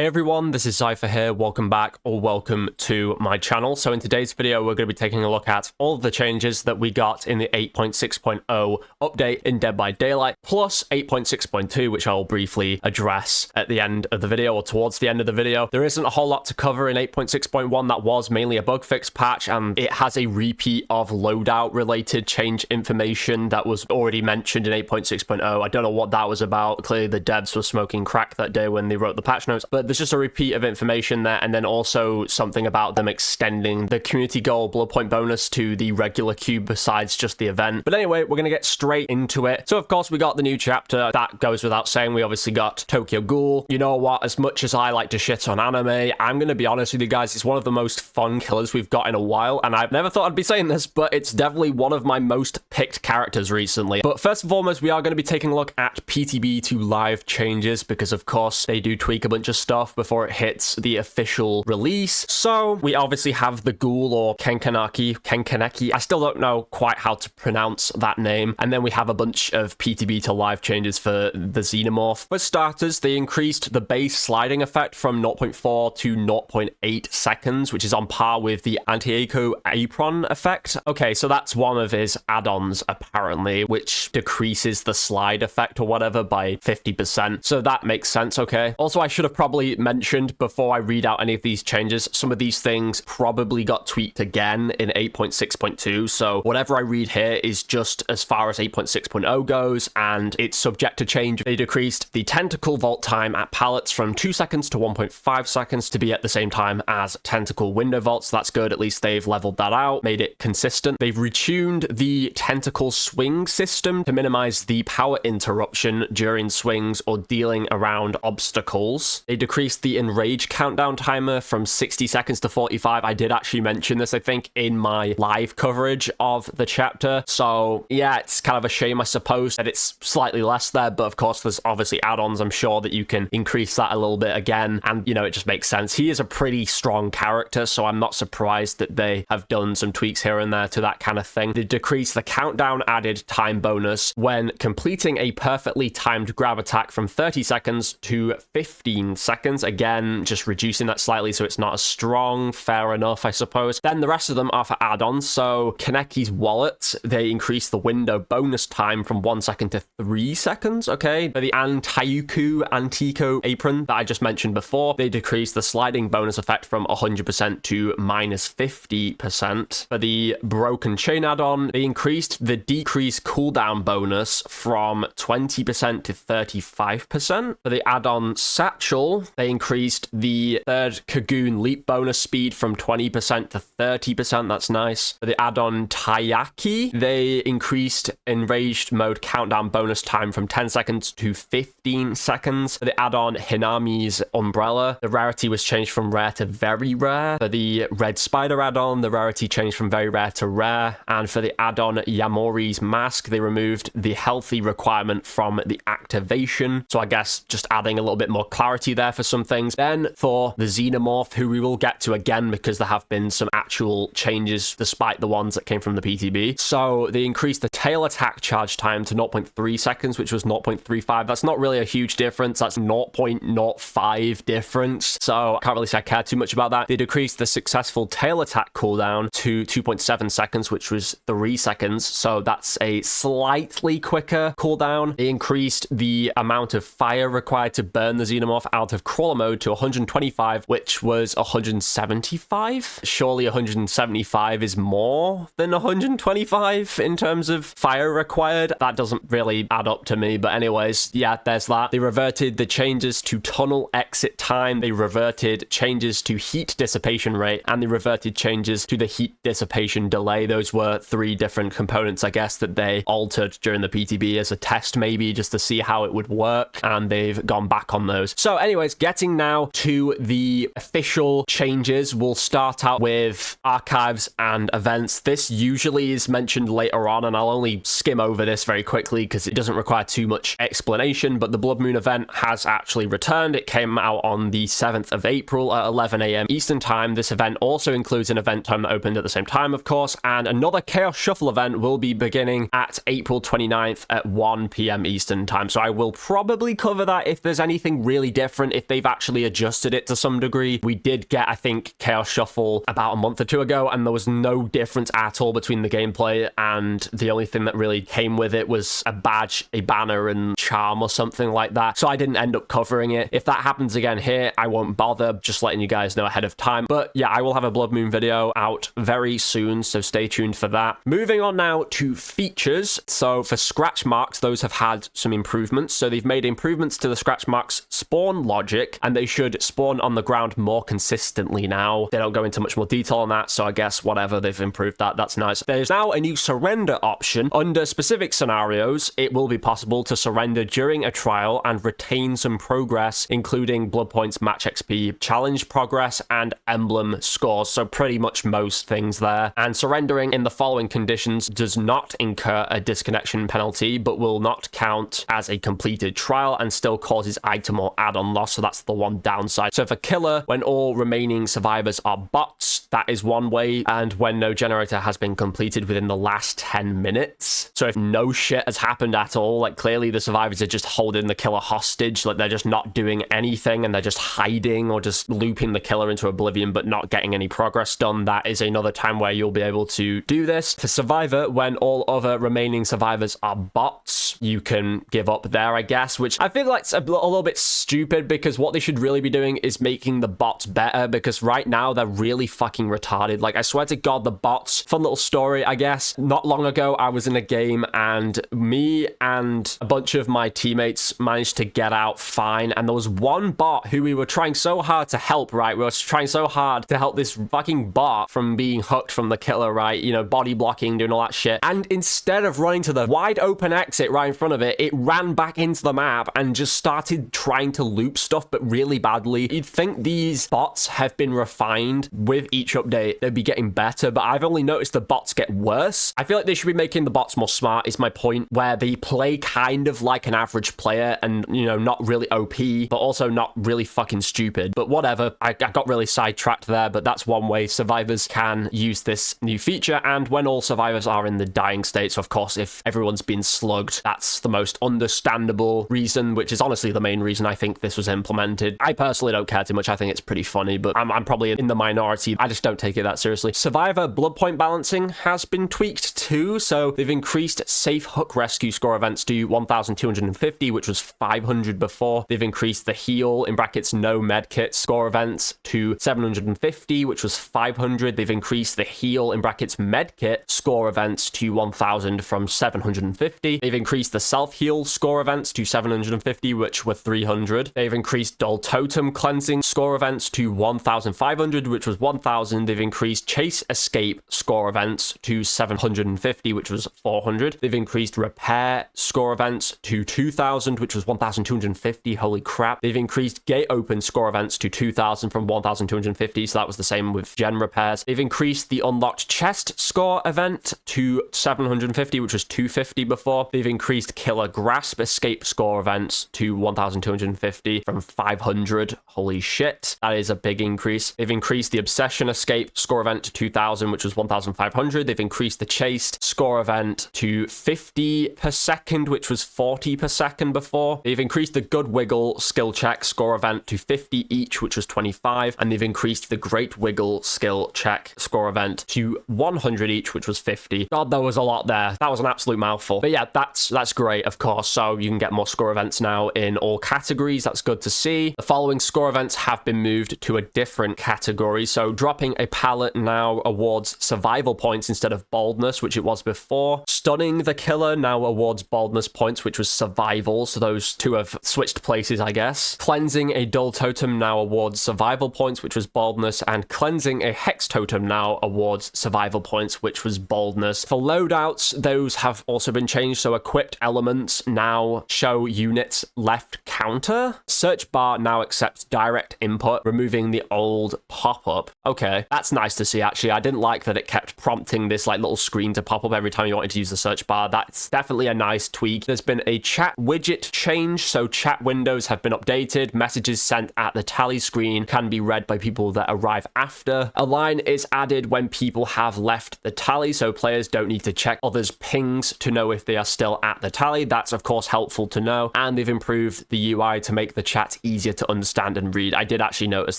Hey everyone, this is Cypher here, welcome back or welcome to my channel. So in today's video, we're going to be taking a look at all of the changes that we got in the 8.6.0 update in Dead by Daylight, plus 8.6.2, which I'll briefly address at the end of the video or towards the end of the video. There isn't a whole lot to cover in 8.6.1, that was mainly a bug fix patch, and it has a repeat of loadout related change information that was already mentioned in 8.6.0. I don't know what that was about. Clearly the devs were smoking crack that day when they wrote the patch notes, but there's just a repeat of information there, and then also something about them extending the community goal blood point bonus to the regular queue besides just the event. But anyway, we're gonna get straight into it. So of course we got the new chapter, that goes without saying. We obviously got Tokyo Ghoul. You know what, as much as I like to shit on anime, I'm gonna be honest with you guys, it's one of the most fun killers we've got in a while, and I've never thought I'd be saying this, but it's definitely one of my most picked characters recently. But first and foremost, we are going to be taking a look at PTB to live changes, because of course they do tweak a bunch of stuff before it hits the official release. So we obviously have the Ghoul, or Kenkaneki. I still don't know quite how to pronounce that name. And then we have a bunch of PTB to live changes for the Xenomorph. For starters, they increased the base sliding effect from 0.4 to 0.8 seconds, which is on par with the anti-echo apron effect. Okay, so that's one of his add-ons apparently, which decreases the slide effect or whatever by 50%. So that makes sense, okay. Also, I should have probably mentioned before I read out any of these changes, some of these things probably got tweaked again in 8.6.2, so whatever I read here is just as far as 8.6.0 goes, and it's subject to change. They decreased the tentacle vault time at pallets from 2 seconds to 1.5 seconds to be at the same time as tentacle window vaults. That's good, at least they've leveled that out, made it consistent. They've retuned the tentacle swing system to minimize the power interruption during swings or dealing around obstacles. They decreased the enrage countdown timer from 60 seconds to 45. I did actually mention this, I think, in my live coverage of the chapter. So yeah, it's kind of a shame, I suppose, that it's slightly less there, but of course there's obviously add-ons. I'm sure that you can increase that a little bit again, and you know, it just makes sense. He is a pretty strong character, so I'm not surprised that they have done some tweaks here and there to that kind of thing. They decreased the countdown added time bonus when completing a perfectly timed grab attack from 30 seconds to 15 seconds. Again, just reducing that slightly so it's not as strong. Fair enough, I suppose. Then the rest of them are for add-ons. So Kaneki's wallet, they increased the window bonus time from 1 second to 3 seconds, okay. For the Antico apron that I just mentioned before, they decreased the sliding bonus effect from 100% to minus 50%. For the broken chain add-on, they increased the decrease cooldown bonus from 20% to 35%. For the add-on satchel, they increased the third Kagoon leap bonus speed from 20% to 30%. That's nice. For the add-on Taiyaki, they increased enraged mode countdown bonus time from 10 seconds to 15 seconds. For the add-on Hinami's umbrella, the rarity was changed from rare to very rare. For the red spider add-on, the rarity changed from very rare to rare. And for the add-on Yamori's mask, they removed the healthy requirement from the activation. So I guess just adding a little bit more clarity there for some things. Then for the Xenomorph, who we will get to again because there have been some actual changes despite the ones that came from the PTB. So they increased the tail attack charge time to 0.3 seconds, which was 0.35. That's not really a huge difference. That's 0.05 difference. So I can't really say I care too much about that. They decreased the successful tail attack cooldown to 2.7 seconds, which was 3 seconds. So that's a slightly quicker cooldown. They increased the amount of fire required to burn the Xenomorph out of crawler mode to 125, which was 175. Surely 175 is more than 125 in terms of fire required. That doesn't really add up to me, but anyways, yeah, there's that. They reverted the changes to tunnel exit time. They reverted changes to heat dissipation rate, and they reverted changes to the heat dissipation delay. Those were 3 different components, I guess, that they altered during the PTB as a test, maybe just to see how it would work, and they've gone back on those. So anyways, getting now to the official changes, we'll start out with archives and events. This usually is mentioned later on, and I'll only skim over this very quickly because it doesn't require too much explanation, but the Blood Moon event has actually returned. It came out on the 7th of April at 11 AM Eastern Time. This event also includes an event time that opened at the same time, of course, and another Chaos Shuffle event will be beginning at April 29th at 1 PM Eastern Time. So I will probably cover that if there's anything really different. If they've actually adjusted it to some degree. We did get, I think, Chaos Shuffle about a month or two ago, and there was no difference at all between the gameplay, and the only thing that really came with it was a badge, a banner, and charm or something like that. So I didn't end up covering it. If that happens again here, I won't bother, just letting you guys know ahead of time. But yeah, I will have a Blood Moon video out very soon, so stay tuned for that. Moving on now to features. So for scratch marks, those have had some improvements. So they've made improvements to the scratch marks spawn logic, and they should spawn on the ground more consistently now. They don't go into much more detail on that, so I guess whatever, they've improved that. That's nice. There's now a new surrender option. Under specific scenarios, it will be possible to surrender during a trial and retain some progress, including blood points, match XP, challenge progress, and emblem scores. So pretty much most things there. And surrendering in the following conditions does not incur a disconnection penalty, but will not count as a completed trial and still causes item or add-on loss. So that's the one downside. So for killer, when all remaining survivors are bots, that is one way, and when no generator has been completed within the last 10 minutes. So if no shit has happened at all, like clearly the survivors are just holding the killer hostage, like they're just not doing anything and they're just hiding or just looping the killer into oblivion but not getting any progress done, that is another time where you'll be able to do this. For survivor, when all other remaining survivors are bots, you can give up there, I guess, which I feel like it's a little bit stupid, because what they should really be doing is making the bots better, because right now they're really fucking retarded. Like, I swear to God, the bots, fun little story, I guess. Not long ago, I was in a game and me and a bunch of my teammates managed to get out fine, and there was one bot who we were trying so hard to help, right? We were trying so hard to help this fucking bot from being hooked from the killer, right? You know, body blocking, doing all that shit. And instead of running to the wide open exit right in front of it, it ran back into the map and just started trying to loop stuff, but really badly. You'd think these bots have been refined with each update. They'd be getting better, but I've only noticed the bots get worse. I feel like they should be making the bots more smart, is my point, where they play kind of like an average player and, you know, not really OP, but also not really fucking stupid. But whatever, I got really sidetracked there, but that's one way survivors can use this new feature. And when all survivors are in the dying state, so of course, if everyone's been slugged, that's the most understandable reason, which is honestly the main reason I think this was implemented. I personally don't care too much. I think it's pretty funny, but I'm probably in the minority. I just don't take it that seriously. Survivor blood point balancing has been tweaked too. So they've increased safe hook rescue score events to 1,250, which was 500 before. They've increased the heal, in brackets, no medkit score events to 750, which was 500. They've increased the heal, in brackets, medkit score events to 1,000 from 750. They've increased the self-heal score events to 750, which were 300. They've increased dull totem cleansing score events to 1,500, which was 1,000. They've increased chase escape score events to 750, which was 400. They've increased repair score events to 2,000, which was 1,250. Holy crap. They've increased gate open score events to 2,000 from 1,250, so that was the same with gen repairs. They've increased the unlocked chest score event to 750, which was 250 before. They've increased killer grasp escape score events to 1,250 from 500. Holy shit, that is a big increase. They've increased the obsession escape score event to 2,000, which was 1,500. They've increased the chased score event to 50 per second, which was 40 per second before. They've increased the good wiggle skill check score event to 50 each, which was 25, and they've increased the great wiggle skill check score event to 100 each, which was 50. God, there was a lot there. That was an absolute mouthful. But yeah, that's great, of course. So you can get more score events now in all categories. That's good to see. The following score events have been moved to a different category. So dropping a pallet now awards survival points instead of boldness, which it was before. Stunning the killer now awards boldness points, which was survival. So those two have switched places, I guess. Cleansing a dull totem now awards survival points, which was boldness. And cleansing a hex totem now awards survival points, which was boldness. For loadouts, those have also been changed. So equipped elements now show units left counter. Search bar now accepts direct input, removing the old pop-up. Okay, that's nice to see, actually. I didn't like that it kept prompting this like little screen to pop up every time you wanted to use the search bar. That's definitely a nice tweak. There's been a chat widget change, so chat windows have been updated. Messages sent at the tally screen can be read by people that arrive after. A line is added when people have left the tally, so players don't need to check others' pings to know if they are still at the tally. That's of course helpful to know, and they've improved the UI to make the chat easier to understand and read. I did actually notice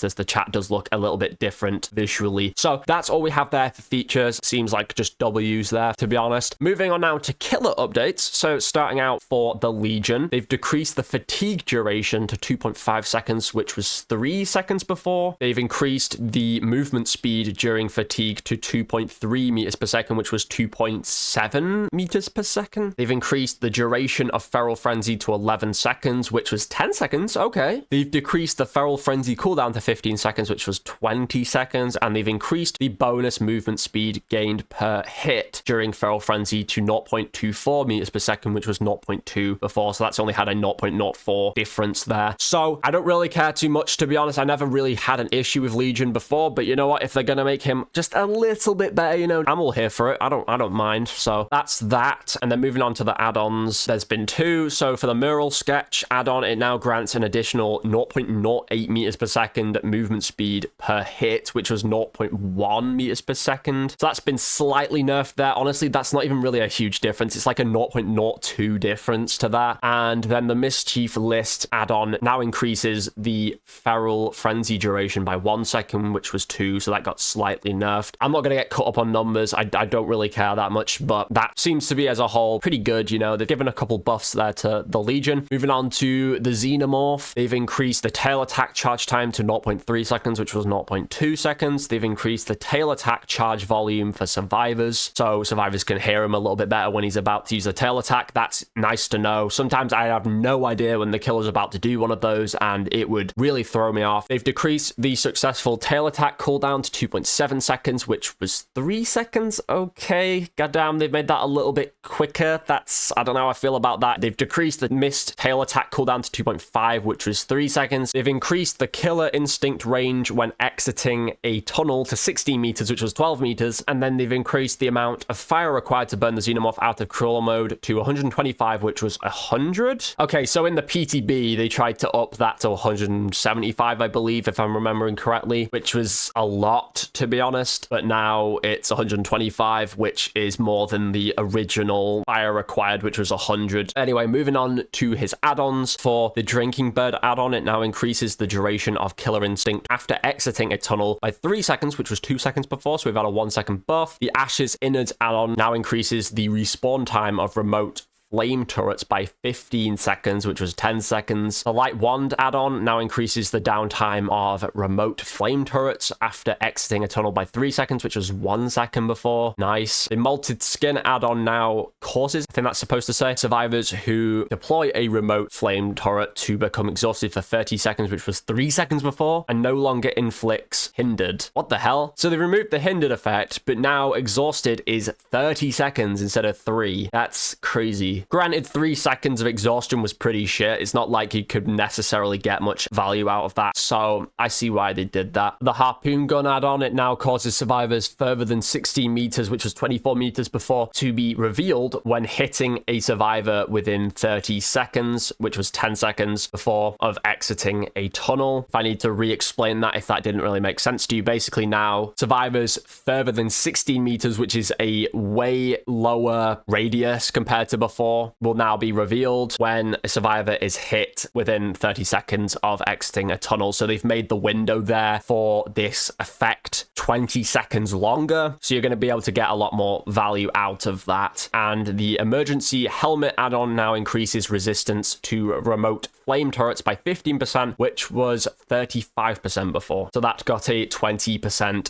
this. The chat does look a little bit different visually. So that's all we have there for features. Seems like just W's there, to be honest. Moving on now to killer updates. So starting out for the Legion, they've decreased the fatigue duration to 2.5 seconds, which was 3 seconds before. They've increased the movement speed during fatigue to 2.3 meters per second, which was 2.7 meters per second. They've increased the duration of Feral Frenzy to 11 seconds, which was 10 seconds. Okay. They've decreased the Feral Frenzy cooldown to 15 seconds, which was 20 seconds. And they've increased the bonus movement speed gained per hit during Feral Frenzy to 0.24 meters per second, which was 0.2 before, so that's only had a 0.04 difference there. So I don't really care too much, to be honest. I never really had an issue with Legion before, but you know what? If they're gonna make him just a little bit better, you know, I'm all here for it. I don't mind. So that's that. And then moving on to the add-ons, there's been two. So for the Mural Sketch add-on, it now grants an additional 0.08 meters per second movement speed per hit, which was 0.1 meters per second. So that's been slightly nerfed there. Honestly, that's not even really a huge difference. It's like a 0.02 difference to that. And then the Mischief List add-on now increases the Feral Frenzy duration by 1 second, which was 2, so that got slightly nerfed. I'm not going to get caught up on numbers. I don't really care that much, but that seems to be, as a whole, pretty good. You know, they've given a couple buffs there to the Legion. Moving on to the Xenomorph, they've increased the tail attack charge time to 0.3 seconds, which was 0.2 seconds. They've increased the tail attack charge volume for survivors, so survivors can hear him a little bit better when he's about to use a tail attack. That's nice to know. Sometimes I have no idea when the killer's about to do one of those, and it would really throw me off. They've decreased the successful tail attack cooldown to 2.7 seconds, which was 3 seconds. Okay, goddamn, they've made that a little bit quicker. That's, I don't know how I feel about that. They've decreased the missed tail attack cooldown to 2.5, which was 3 seconds. They've increased the killer instinct range when exiting a tunnel to 16 meters, which was 12 meters, and then they've increased the amount of fire required to burn the Xenomorph out of crawler mode to 125, which was 100. Okay, so in the PTB, they tried to up that to 175, I believe, if I'm remembering correctly, which was a lot, to be honest, but now it's 125, which is more than the original fire required, which was 100. Anyway, moving on to his add-ons. For the Drinking Bird add-on, it now increases the duration of Killer Instinct after exiting a tunnel by 3 seconds, which was 2 seconds before, so we've had a 1 second buff. The Ashes Innards add-on now increases the respawn time of remote flame turrets by 15 seconds, which was 10 seconds. The Light Wand add-on now increases the downtime of remote flame turrets after exiting a tunnel by 3 seconds, which was 1 second before. Nice. The Molted Skin add-on now causes, I think that's supposed to say, survivors who deploy a remote flame turret to become exhausted for 30 seconds, which was 3 seconds before, and no longer inflicts hindered. What the hell? So they removed the hindered effect, but now exhausted is 30 seconds instead of 3. That's crazy. Granted, 3 seconds of exhaustion was pretty shit. It's not like you could necessarily get much value out of that, so I see why they did that. The Harpoon Gun add-on, it now causes survivors further than 16 meters, which was 24 meters before, to be revealed when hitting a survivor within 30 seconds, which was 10 seconds before, of exiting a tunnel. If I need to re-explain that, if that didn't really make sense to you, basically now survivors further than 16 meters, which is a way lower radius compared to before, will now be revealed when a survivor is hit within 30 seconds of exiting a tunnel. So they've made the window there for this effect 20 seconds longer, so you're going to be able to get a lot more value out of that. And the Emergency Helmet add-on now increases resistance to remote flame turrets by 15%, which was 35% before. So that got a 20%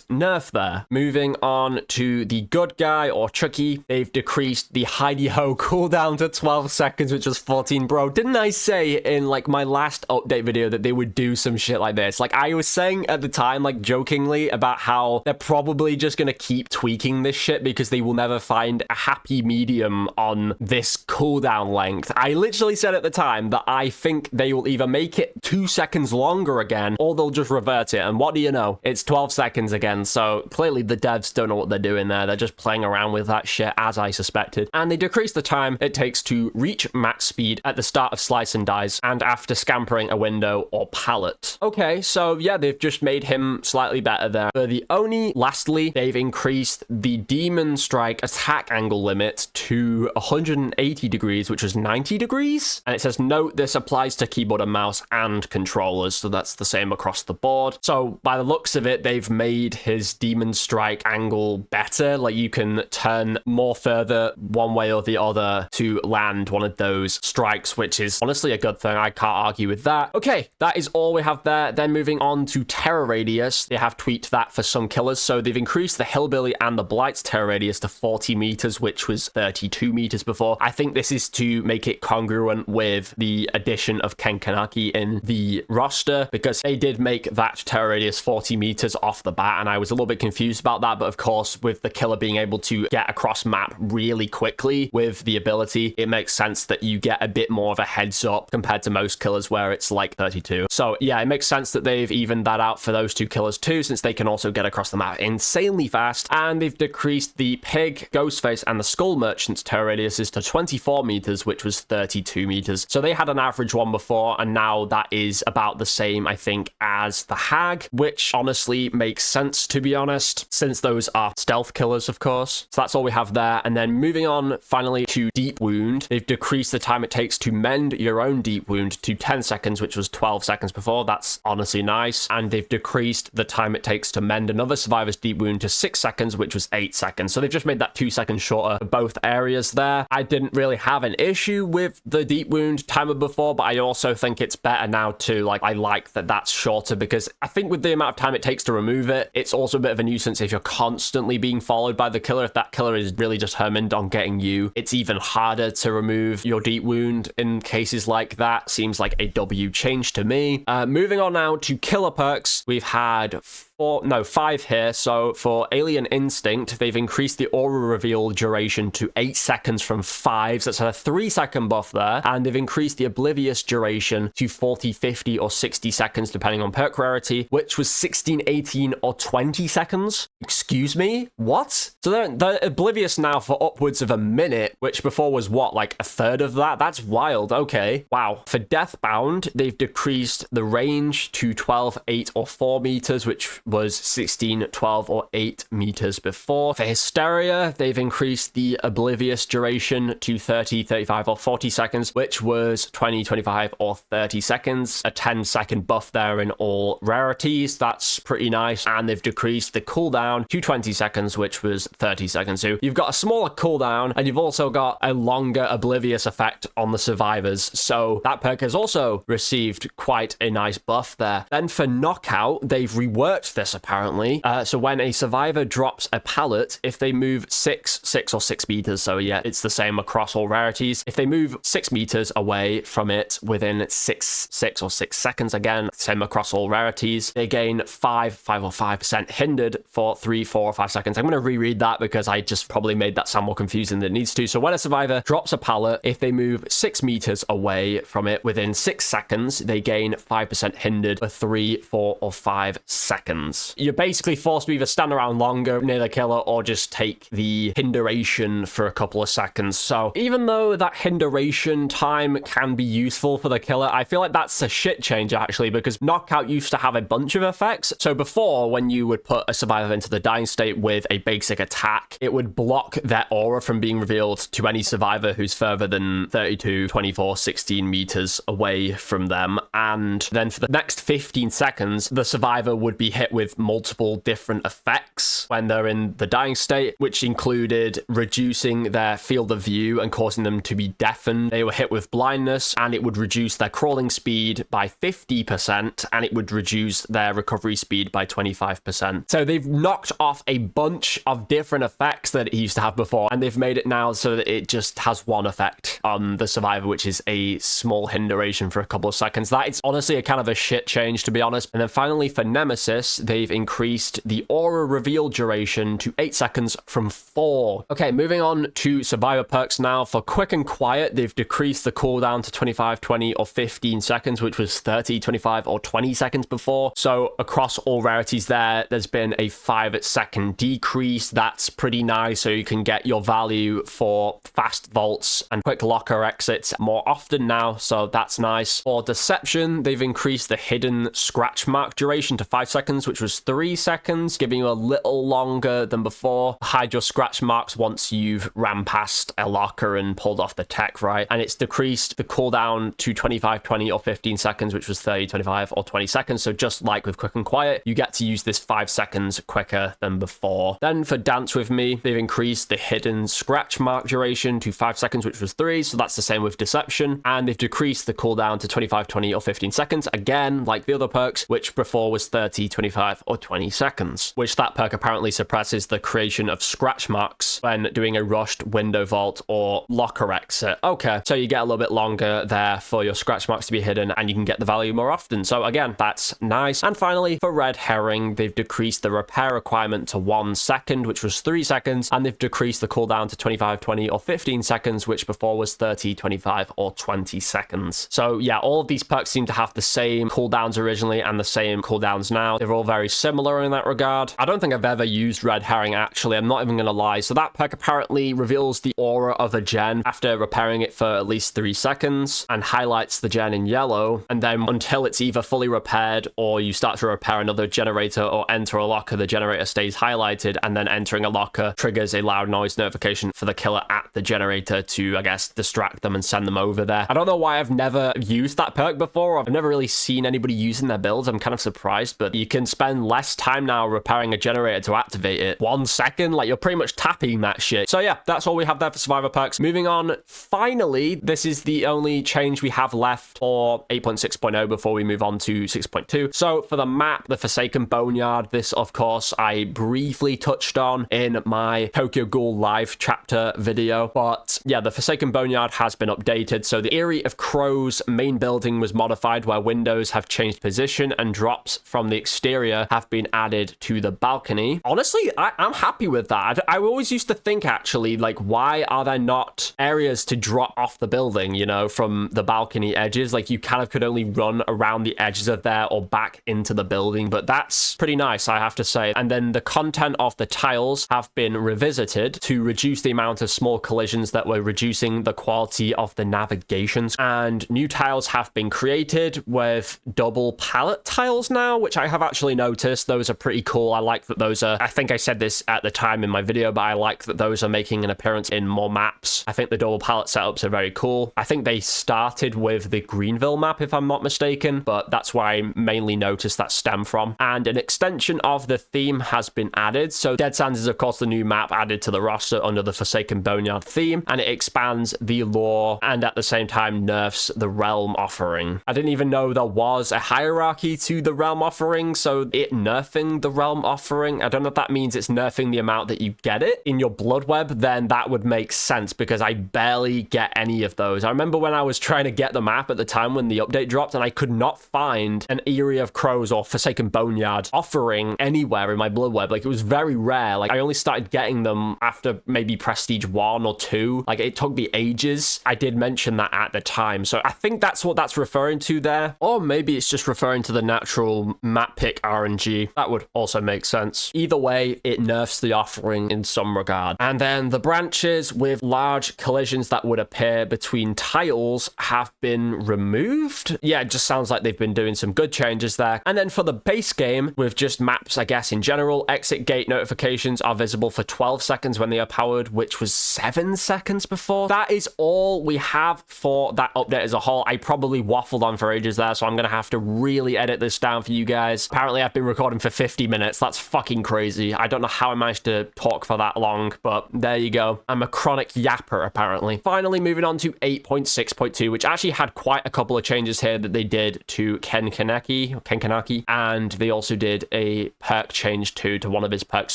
nerf there. Moving on to the good guy, or Chucky, they've decreased the hidey-ho cooldown to 12 seconds, which was 14. Bro, didn't I say in like my last update video that they would do some shit like this? Like I was saying at the time, like jokingly about about how they're probably just going to keep tweaking this shit because they will never find a happy medium on this cooldown length. I literally said at the time that I think they will either make it 2 seconds longer again or they'll just revert it. And what do you know? It's 12 seconds again. So clearly the devs don't know what they're doing there. They're just playing around with that shit, as I suspected. And they decrease the time it takes to reach max speed at the start of slice and dice and after scampering a window or pallet. Okay, so yeah, they've just made him slightly better there. For the Oni, lastly, they've increased the Demon Strike attack angle limit to 180 degrees, which was 90 degrees. And it says, note, this applies to keyboard and mouse and controllers. So that's the same across the board. So by the looks of it, they've made his Demon Strike angle better. Like you can turn more further one way or the other to land one of those strikes, which is honestly a good thing. I can't argue with that. Okay, that is all we have there. Then moving on to terror radius, they have tweaked that for some killers. So they've increased the Hillbilly and the Blight's terror radius to 40 meters, which was 32 meters before. I think this is to make it congruent with the addition of Ken Kanaki in the roster, because they did make that terror radius 40 meters off the bat, and I was a little bit confused about that. But of course, with the killer being able to get across map really quickly with the ability, it makes sense that you get a bit more of a heads up compared to most killers where it's like 32. So yeah, it makes sense that they've evened that out for those two killers too, since they can also get across the map insanely fast. And they've decreased the Pig, Ghostface, and the Skull Merchant's terror radiuses to 24 meters, which was 32 meters. So they had an average one before, and now that is about the same, I think, as the Hag, which honestly makes sense, to be honest, since those are stealth killers, of course. So that's all we have there. And then moving on finally to Deep Wound, they've decreased the time it takes to mend your own Deep Wound to 10 seconds, which was 12 seconds before. That's honestly nice. And they've decreased the time it takes to mend another survivor's Deep Wound to 6 seconds, which was 8 seconds. So they've just made that 2 seconds shorter for both areas there. I didn't really have an issue with the Deep Wound timer before, but I also think it's better now too. Like, I like that that's shorter, because I think with the amount of time it takes to remove it, it's also a bit of a nuisance if you're constantly being followed by the killer. If that killer is really determined on getting you, it's even harder to remove your Deep Wound in cases like that. Seems like a W change to me. Moving on now to killer perks, we've had 5 here. So for Alien Instinct, they've increased the aura reveal duration to 8 seconds from 5. So that's a 3-second buff there. And they've increased the Oblivious duration to 40, 50, or 60 seconds, depending on perk rarity, which was 16, 18, or 20 seconds. Excuse me? What? So they're Oblivious now for upwards of a minute, which before was what, like a third of that? That's wild. Okay. Wow. For Deathbound, they've decreased the range to 12, 8, or 4 meters, which was 16, 12, or 8 meters before. For Hysteria, they've increased the Oblivious duration to 30, 35, or 40 seconds, which was 20, 25, or 30 seconds. A 10-second buff there in all rarities. That's pretty nice. And they've decreased the cooldown to 20 seconds, which was 30 seconds. So you've got a smaller cooldown, and you've also got a longer Oblivious effect on the survivors. So that perk has also received quite a nice buff there. Then for Knockout, they've reworked this apparently. So when a survivor drops a pallet, if they move 6, 6, or 6 meters, so yeah, it's the same across all rarities. If they move 6 meters away from it within 6, 6, or 6 seconds, again, same across all rarities, they gain 5, 5, or 5% hindered for 3, 4, or 5 seconds. I'm going to reread that because I just probably made that sound more confusing than it needs to. So when a survivor drops a pallet, if they move 6 meters away from it within 6 seconds, they gain 5% hindered for 3, 4, or 5 seconds. You're basically forced to either stand around longer near the killer or just take the hinderation for a couple of seconds. So even though that hinderation time can be useful for the killer, I feel like that's a shit change actually, because Knockout used to have a bunch of effects. So before, when you would put a survivor into the dying state with a basic attack, it would block their aura from being revealed to any survivor who's further than 32, 24, 16 meters away from them. And then for the next 15 seconds, the survivor would be hit with multiple different effects when they're in the dying state, which included reducing their field of view and causing them to be deafened. They were hit with blindness, and it would reduce their crawling speed by 50%, and it would reduce their recovery speed by 25%. So they've knocked off a bunch of different effects that it used to have before, and they've made it now so that it just has one effect on the survivor, which is a small hinderation for a couple of seconds. That is honestly a kind of a shit change, to be honest. And then finally for Nemesis, they've increased the aura reveal duration to 8 seconds from 4. Okay, moving on to survivor perks now. For quick and quiet, they've decreased the cooldown to 25, 20, or 15 seconds, which was 30, 25, or 20 seconds before. So across all rarities there's been a 5-second decrease. That's pretty nice, so you can get your value for fast vaults and quick locker exits more often now, so that's nice. For deception, they've increased the hidden scratch mark duration to 5 seconds, which was 3 seconds, giving you a little longer than before. Hide your scratch marks once you've ran past a locker and pulled off the tech, right? And it's decreased the cooldown to 25, 20, or 15 seconds, which was 30, 25, or 20 seconds. So just like with quick and quiet, you get to use this 5 seconds quicker than before. Then for dance with me, they've increased the hidden scratch mark duration to 5 seconds, which was 3. So that's the same with deception. And they've decreased the cooldown to 25, 20, or 15 seconds. Again, like the other perks, which before was 30, 25, or 20 seconds, which that perk apparently suppresses the creation of scratch marks when doing a rushed window vault or locker exit. Okay, so you get a little bit longer there for your scratch marks to be hidden, and you can get the value more often. So again, that's nice. And finally, for red herring, they've decreased the repair requirement to 1 second, which was 3 seconds, and they've decreased the cooldown to 25, 20, or 15 seconds, which before was 30, 25, or 20 seconds. So yeah, all of these perks seem to have the same cooldowns originally and the same cooldowns now. They're all very similar in that regard. I don't think I've ever used red herring, actually. I'm not even going to lie. So that perk apparently reveals the aura of a gen after repairing it for at least 3 seconds and highlights the gen in yellow. And then until it's either fully repaired or you start to repair another generator or enter a locker, the generator stays highlighted, and then entering a locker triggers a loud noise notification for the killer at the generator to, I guess, distract them and send them over there. I don't know why I've never used that perk before. I've never really seen anybody using their builds. I'm kind of surprised, but you can spend less time now repairing a generator to activate it. 1 second, like you're pretty much tapping that shit. So yeah, that's all we have there for survivor perks. Moving on, finally, this is the only change we have left for 8.6.0 before we move on to 6.2. So for the map, the Forsaken Boneyard, this of course I briefly touched on in my Tokyo Ghoul live chapter video, but yeah, the Forsaken Boneyard has been updated. So the Eyrie of Crow's main building was modified, where windows have changed position and drops from the exterior have been added to the balcony. Honestly, I'm happy with that. I always used to think, actually, like, why are there not areas to drop off the building, you know, from the balcony edges? Like, you kind of could only run around the edges of there or back into the building, but that's pretty nice, I have to say. And then the content of the tiles have been revisited to reduce the amount of small collisions that were reducing the quality of the navigations. And new tiles have been created with double pallet tiles now, which I have actually noticed. Those are pretty cool. I like that those are, I think I said this at the time in my video, but I like that those are making an appearance in more maps. I think the double pallet setups are very cool. I think they started with the Greenville map, if I'm not mistaken, but that's where I mainly noticed that stem from. And an extension of the theme has been added. So Dead Sands is of course the new map added to the roster under the Forsaken Boneyard theme, and it expands the lore and at the same time nerfs the realm offering. I didn't even know there was a hierarchy to the realm offering, so it nerfing the realm offering, I don't know if that means it's nerfing the amount that you get it in your blood web. Then that would make sense, because I barely get any of those. I remember when I was trying to get the map at the time when the update dropped, and I could not find an Eyrie of Crows or Forsaken Boneyard offering anywhere in my blood web. Like, it was very rare. Like, I only started getting them after maybe Prestige 1 or 2. Like, it took me ages. I did mention that at the time, so I think that's what that's referring to there. Or maybe it's just referring to the natural map pick RNG. That would also make sense. Either way, it nerfs the offering in some regard. And then the branches with large collisions that would appear between tiles have been removed. Yeah, it just sounds like they've been doing some good changes there. And then for the base game, with just maps, I guess, in general, exit gate notifications are visible for 12 seconds when they are powered, which was 7 seconds before. That is all we have for that update as a whole. I probably waffled on for ages there, so I'm going to have to really edit this down for you guys. Apparently, I've been recording for 50 minutes. That's fucking crazy. I don't know how I managed to talk for that long, but there you go. I'm a chronic yapper, apparently. Finally, moving on to 8.6.2, which actually had quite a couple of changes here that they did to Kenkanaki, and they also did a perk change too to one of his perks.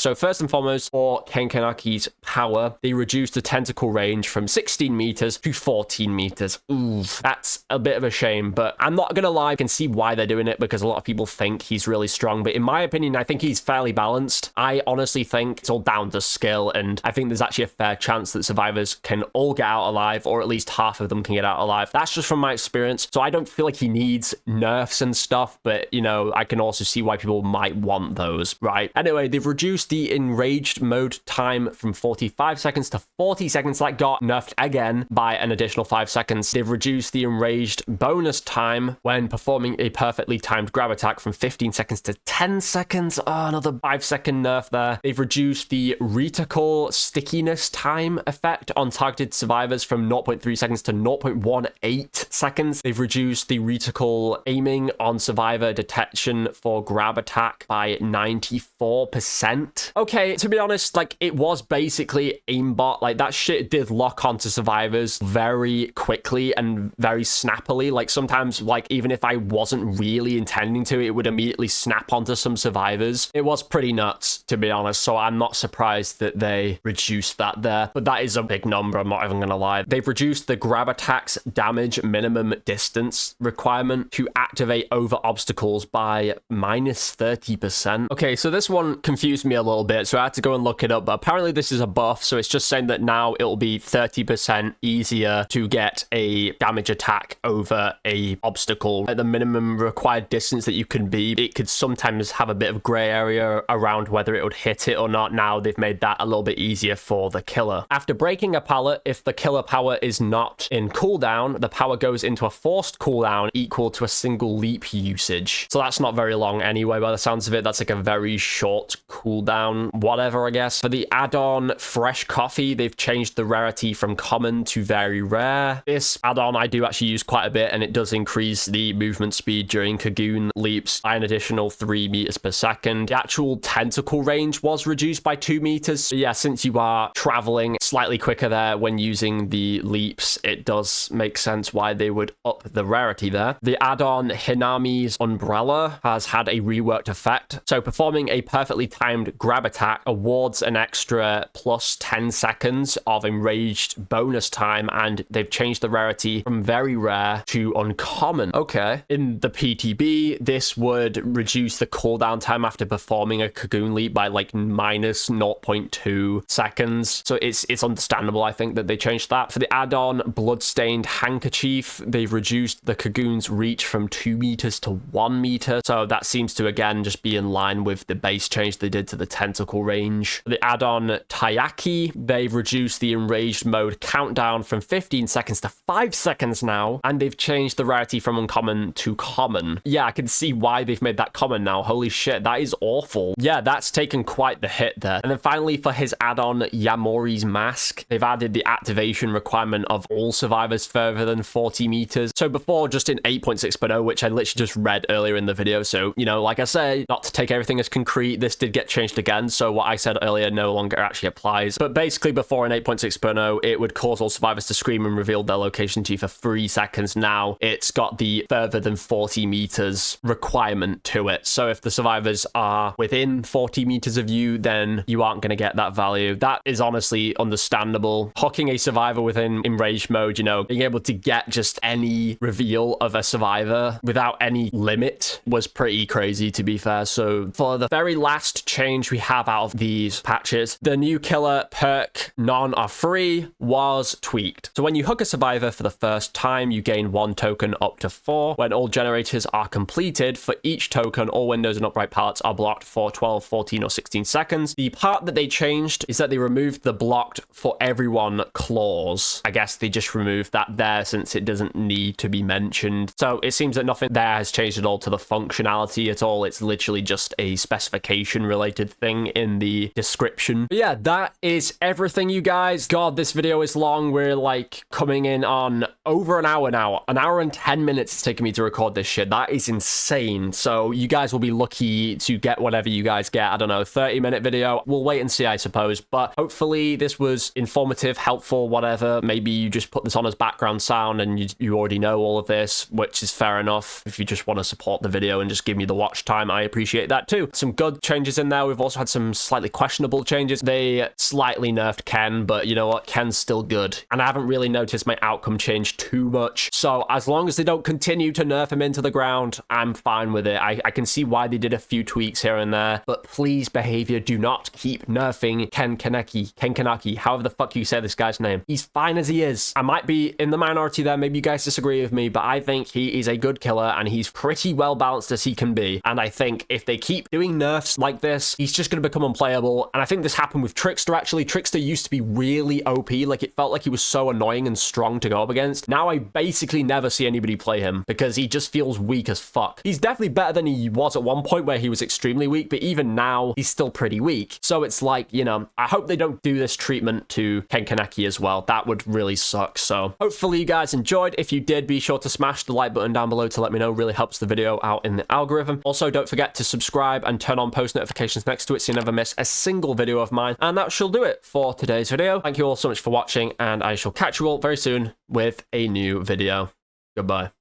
So first and foremost, for Kenkanaki's power, they reduced the tentacle range from 16 meters to 14 meters. Oof, that's a bit of a shame, but I'm not gonna lie, I can see why they're doing it, because a lot of people think he's really strong, but in my opinion, I think he's fairly balanced. I honestly think it's all down to skill, and I think there's actually a fair chance that survivors can all get out alive, or at least half of them can get out alive. That's just from my experience. So I don't feel like he needs nerfs and stuff, but you know, I can also see why people might want those, right? Anyway, they've reduced the enraged mode time from 45 seconds to 40 seconds. That got nerfed again by an additional 5 seconds. They've reduced the enraged bonus time when performing a perfectly timed grab attack from 15 seconds to 10 seconds. Oh, another 5-second nerf there. They've reduced the reticle stickiness time effect on targeted survivors from 0.3 seconds to 0.18 seconds. They've reduced the reticle aiming on survivor detection for grab attack by 94%. Okay, to be honest, like, it was basically aimbot. Like, that shit did lock onto survivors very quickly and very snappily. Like, sometimes, like, even if I wasn't really intending to, it would immediately snap onto some survivors. It was pretty nuts, to be honest, so I'm not surprised that they reduced that there. But that is a big number, I'm not even gonna lie. They've reduced the grab attack's damage minimum distance requirement to activate over obstacles by minus 30%. Okay, so this one confused me a little bit, so I had to go and look it up, but apparently this is a buff, so it's just saying that now it'll be 30% easier to get a damage attack over a obstacle. At the minimum required distance that you can be, it could sometimes have a bit of gray area around whether it would hit it or not. Now they've made that a little bit easier for the killer. After breaking a pallet, if the killer power is not in cooldown, the power goes into a forced cooldown equal to a single leap usage. So that's not very long anyway, by the sounds of it. That's like a very short cooldown, whatever, I guess. For the add-on Fresh Coffee, they've changed the rarity from common to very rare. This add-on I do actually use quite a bit, and it does increase the movement speed during Cocoon leaps by an additional 3 meters per second. The actual tentacle range was reduced by 2 meters. So yeah, since you are traveling slightly quicker there when using the leaps, it does make sense why they would up the rarity there. The add-on Hinami's Umbrella has had a reworked effect. So performing a perfectly timed grab attack awards an extra plus 10 seconds of enraged bonus time, and they've changed the rarity from very rare to uncommon. Okay. In the PTB, this would reduce the cooldown time after performing a Cocoon leap by like minus 0.2 seconds. So it's understandable, I think, that they changed that. For the add-on Bloodstained Handkerchief, they've reduced the Cocoon's reach from 2 meters to 1 meter. So that seems to, again, just be in line with the base change they did to the tentacle range. For the add-on Taiyaki, they've reduced the enraged mode countdown from 15 seconds to 5 seconds now, and they've changed the rarity from uncommon to common. Yeah, I can see why they've made that common now. Holy shit, that is awful. Yeah, that's taken quite the hit there. And then finally, for his add-on Yamori's Mask, they've added the activation requirement of all survivors further than 40 meters. So before, just in 8.6.0, which I literally just read earlier in the video, so, you know, like I say, not to take everything as concrete, this did get changed again, so what I said earlier no longer actually applies. But basically, before in 8.6.0, it would cause all survivors to scream and reveal their location to you for 3 seconds. Now it's got the further than 40 meters requirement to it. So if the survivors are within 40 meters of you, then you aren't going to get that value. That is honestly understandable. Hooking a survivor within enraged mode, you know, being able to get just any reveal of a survivor without any limit was pretty crazy, to be fair. So for the very last change we have out of these patches, the new killer Perk, none are free, was tweaked. So when you hook a survivor for the first time, you gain 1 token up to 4. When all generators are completed, for each token, all windows and upright pallets are blocked for 12, 14, or 16 seconds. The part that they changed is that they removed the blocked for everyone clause. I guess they just removed that there since it doesn't need to be mentioned. So it seems that nothing there has changed at all to the functionality at all. It's literally just a specification related thing in the description. But yeah, that is everything, you guys. God, this video is long. We're like coming in on over an hour now. An hour and 10 minutes it's taken me to record this shit. That is insane. So you guys will be lucky to get whatever you guys get. I don't know, 30-minute video. We'll wait and see, I suppose. But hopefully this was informative, helpful, whatever. Maybe you just put this on as background sound and you already know all of this, which is fair enough. If you just want to support the video and just give me the watch time, I appreciate that too. Some good changes in there. We've also had some slightly questionable changes. They slightly nerfed Ken, but you know what? Ken's still good. And I haven't really noticed my outcome change too much. So as long as they don't continue to nerf him into the ground, I'm fine with it. I can see why they did a few tweaks here and there, but please, behavior, do not keep nerfing Kenkanaki, however the fuck you say this guy's name. He's fine as he is. I might be in the minority there, maybe you guys disagree with me, but I think he is a good killer and he's pretty well balanced as he can be. And I think if they keep doing nerfs like this, he's just going to become unplayable. And I think this happened with Trickster, actually. Trickster used to be really OP, like it felt like he was so annoying and strong to go up against. Now I basically never see anybody play him because he just feels weak as fuck. He's definitely better than he was at one point where he was extremely weak, but even now he's still pretty weak. So it's like, you know, I hope they don't do this treatment to Kenkanaki as well. That would really suck. So hopefully you guys enjoyed. If you did, be sure to smash the like button down below to let me know. Really helps the video out in the algorithm. Also, don't forget to subscribe and turn on post notifications next to it so you never miss a single video of mine. And that shall do it for today's video. Thank you all so much for watching, and I shall catch you all very soon with a new video. Goodbye.